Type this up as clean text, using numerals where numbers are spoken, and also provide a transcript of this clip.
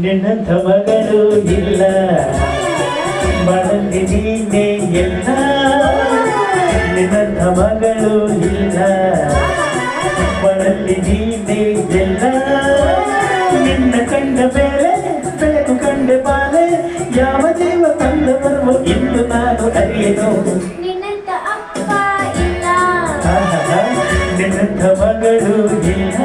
ನಿನ್ನಂಥ ಮಗಳು ಇಲ್ಲ ಮಡಲಿ ನೀನೇ ಎಲ್ಲ ನಿನ್ನಂಥ ಮಗಳು ಇಲ್ಲ ಮಡಲಿ ನೀನೇ ಎಲ್ಲ ನಿನ್ನ ಕಂಡ ಮೇಲೆ ಬೆಳಕು ಕಂಡೆ ಬಾಲೆ ಯಾವ ಜೀವ ತಂದ ಬರುವ ಇಂದು ನಾನು ಅರಿಯೇನು ನಿನ್ನಂಥ ಅಪ್ಪ ಇಲ್ಲ ನಿನ್ನಂಥ ಮಗಳು ಇಲ್ಲ